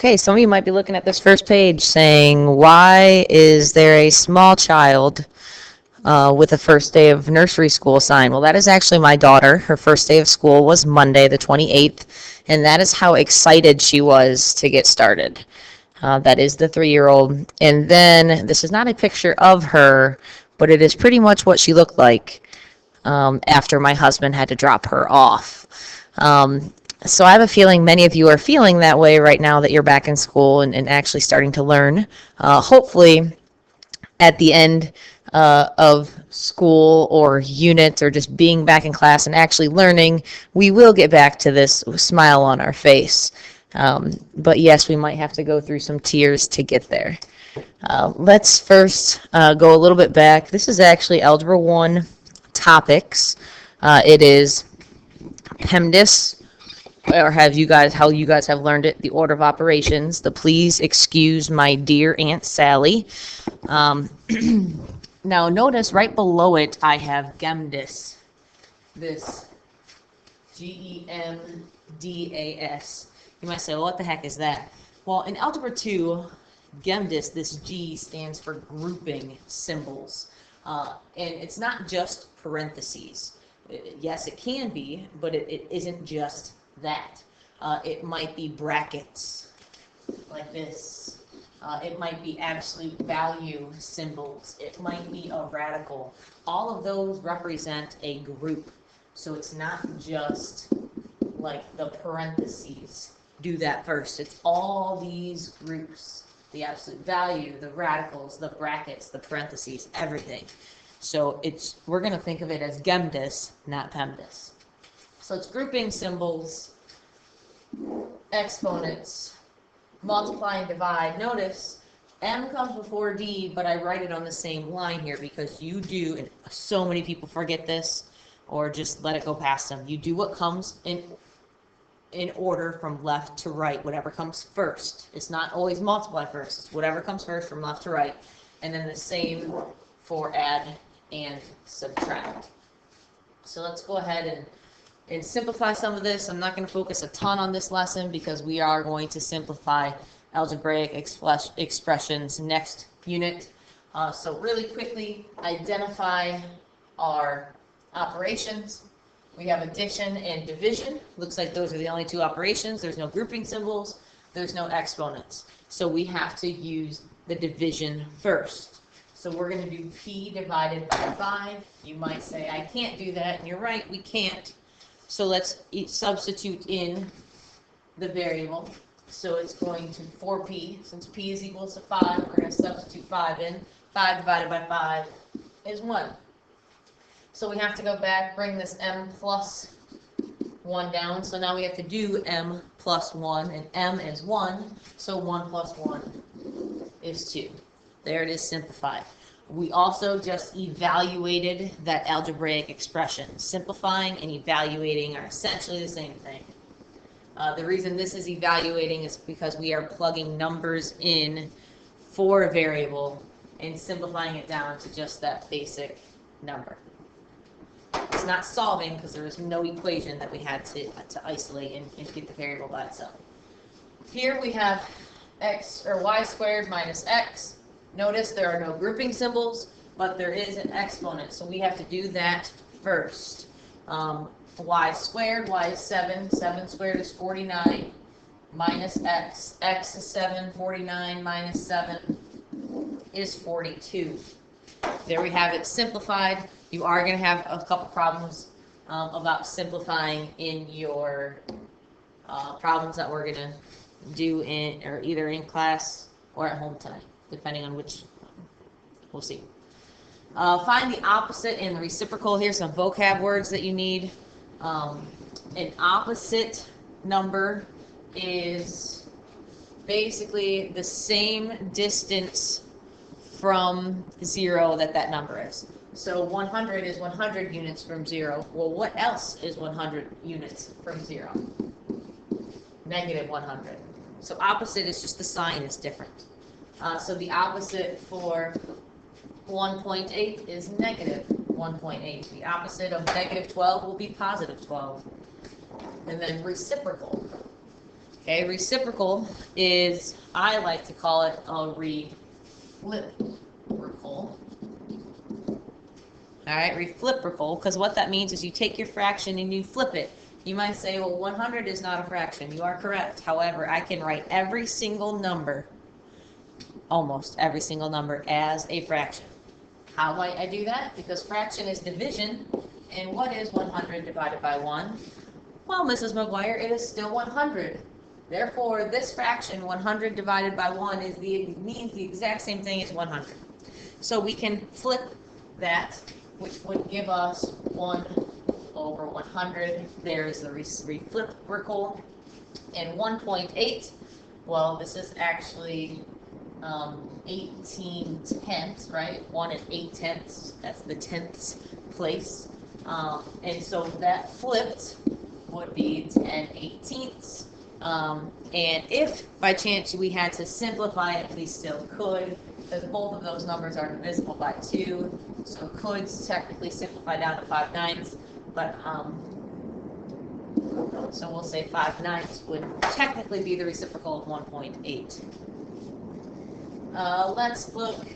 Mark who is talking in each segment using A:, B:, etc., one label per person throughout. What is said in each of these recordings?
A: Okay, some of you might be looking at this first page saying, why is there a small child with a first day of nursery school sign? Well, that is actually my daughter. Her first day of school was Monday, the 28th, and that is how excited she was to get started. That is the 3-year-old. And then this is not a picture of her, but it is pretty much what she looked like after my husband had to drop her off. So I have a feeling many of you are feeling that way right now that you're back in school and actually starting to learn. Hopefully, at the end of school or units or just being back in class and actually learning, we will get back to this smile on our face. But yes, we might have to go through some tears to get there. Let's first go a little bit back. This is actually Algebra 1 topics. It is PEMDAS, or how you guys have learned it, the order of operations, the please excuse my dear Aunt Sally. Now notice right below it I have GEMDAS, this GEMDAS. You might say, well, what the heck is that? Well, in Algebra 2, GEMDAS, this G stands for grouping symbols. And it's not just parentheses. Yes, it can be, but it isn't just that. It might be brackets, like this. It might be absolute value symbols. It might be a radical. All of those represent a group. So it's not just like the parentheses. Do that first. It's all these groups. The absolute value, the radicals, the brackets, the parentheses, everything. So we're going to think of it as GEMDAS, not PEMDAS. So it's grouping symbols, exponents, multiply and divide. Notice M comes before D, but I write it on the same line here because you do, and so many people forget this or just let it go past them. You do what comes in order from left to right, whatever comes first. It's not always multiply first. It's whatever comes first from left to right. And then the same for add and subtract. So let's go ahead and simplify some of this. I'm not going to focus a ton on this lesson because we are going to simplify algebraic expressions next unit. So really quickly, identify our operations. We have addition and division. Looks like those are the only two operations. There's no grouping symbols. There's no exponents. So we have to use the division first. So we're going to do P divided by 5. You might say, I can't do that. And you're right, we can't. So let's substitute in the variable. So it's going to 4P. Since P is equal to 5, we're going to substitute 5 in. 5 divided by 5 is 1. So we have to go back, bring this M plus 1 down. So now we have to do M plus 1, and M is 1. So 1 plus 1 is 2. There it is, simplified. We also just evaluated that algebraic expression. Simplifying and evaluating are essentially the same thing. The reason this is evaluating is because we are plugging numbers in for a variable and simplifying it down to just that basic number. It's not solving because there was no equation that we had to isolate and get the variable by itself. Here we have x or y squared minus x. Notice there are no grouping symbols, but there is an exponent, so we have to do that first. Y squared, y is 7, 7 squared is 49, minus x, x is 7, 49 minus 7 is 42. There we have it simplified. You are going to have a couple problems about simplifying in your problems that we're going to do either in class or at home tonight, depending on which, we'll see. Find the opposite and the reciprocal. Here's some vocab words that you need. An opposite number is basically the same distance from 0 that number is. So 100 is 100 units from 0. Well, what else is 100 units from 0? Negative 100. So opposite is just the sign is different. So the opposite for 1.8 is negative 1.8. The opposite of negative 12 will be positive 12. And then reciprocal. Okay, reciprocal is, I like to call it a refliprical. All right, refliprical, because what that means is you take your fraction and you flip it. You might say, well, 100 is not a fraction. You are correct. However, I can write every single number, almost every single number, as a fraction. How might I do that? Because fraction is division, and what is 100 divided by 1? Well, Mrs. McGuire, it is still 100. Therefore, this fraction, 100 divided by 1, means the exact same thing as 100. So we can flip that, which would give us 1 over 100. There's the refliprical. And 1.8, well, this is actually 18 tenths, right? 1 and 8 tenths. That's the tenths place. And so that flipped would be 10 18ths. And if by chance we had to simplify it, we still could, because both of those numbers are divisible by 2. So could technically simplify down to 5/9, but so we'll say 5/9 would technically be the reciprocal of 1.8. Let's look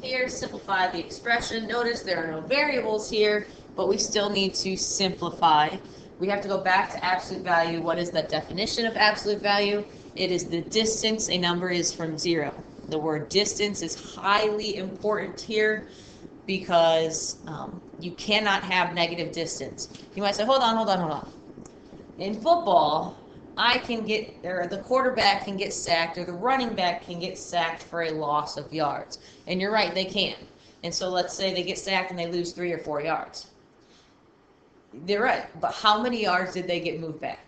A: here, simplify the expression. Notice there are no variables here, but we still need to simplify. We have to go back to absolute value. What is the definition of absolute value? It is the distance a number is from 0. The word distance is highly important here because you cannot have negative distance. You might say, hold on. In football, the quarterback can get sacked, or the running back can get sacked for a loss of yards. And you're right, they can. And so let's say they get sacked and they lose 3 or 4 yards. They're right, but how many yards did they get moved back?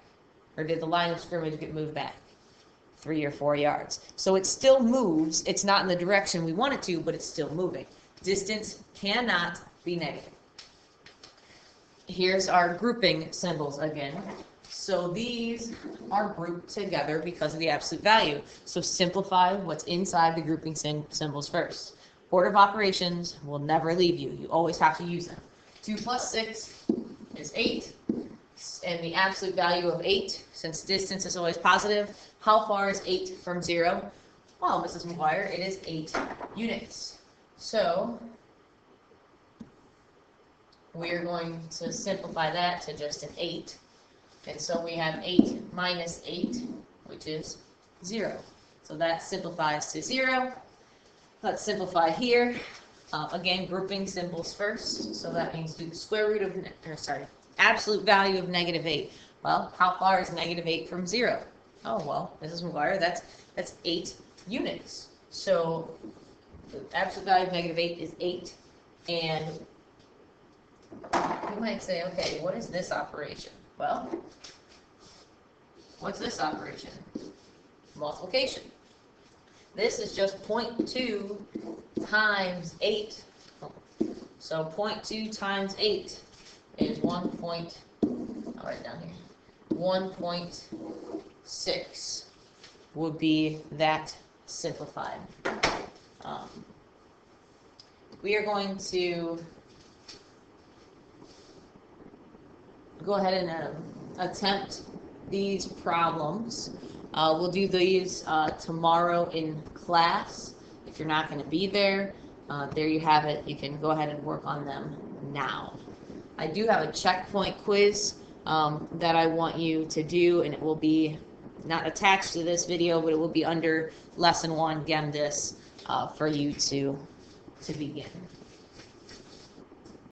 A: Or did the line of scrimmage get moved back? 3 or 4 yards. So it still moves. It's not in the direction we want it to, but it's still moving. Distance cannot be negative. Here's our grouping symbols again. So these are grouped together because of the absolute value. So simplify what's inside the grouping symbols first. Order of operations will never leave you. You always have to use them. 2 plus 6 is 8. And the absolute value of 8, since distance is always positive, how far is 8 from 0? Well, Mrs. McGuire, it is 8 units. So we're going to simplify that to just an 8. And so we have 8 minus 8, which is 0. So that simplifies to 0. Let's simplify here. Again, grouping symbols first. So that means do the square root of, absolute value of negative 8. Well, how far is negative 8 from 0? Oh, well, Mrs. McGuire, that's 8 units. So the absolute value of negative 8 is 8. And you might say, okay, what is this operation? Well, what's this operation? Multiplication. This is just 0.2 times 8. So 0.2 times 8 is 1.6 would be that simplified. We are going to go ahead and attempt these problems. We'll do these tomorrow in class. If you're not going to be there, there you have it. You can go ahead and work on them now. I do have a checkpoint quiz that I want you to do, and it will be not attached to this video, but it will be under lesson 1 GEMDIS for you to begin.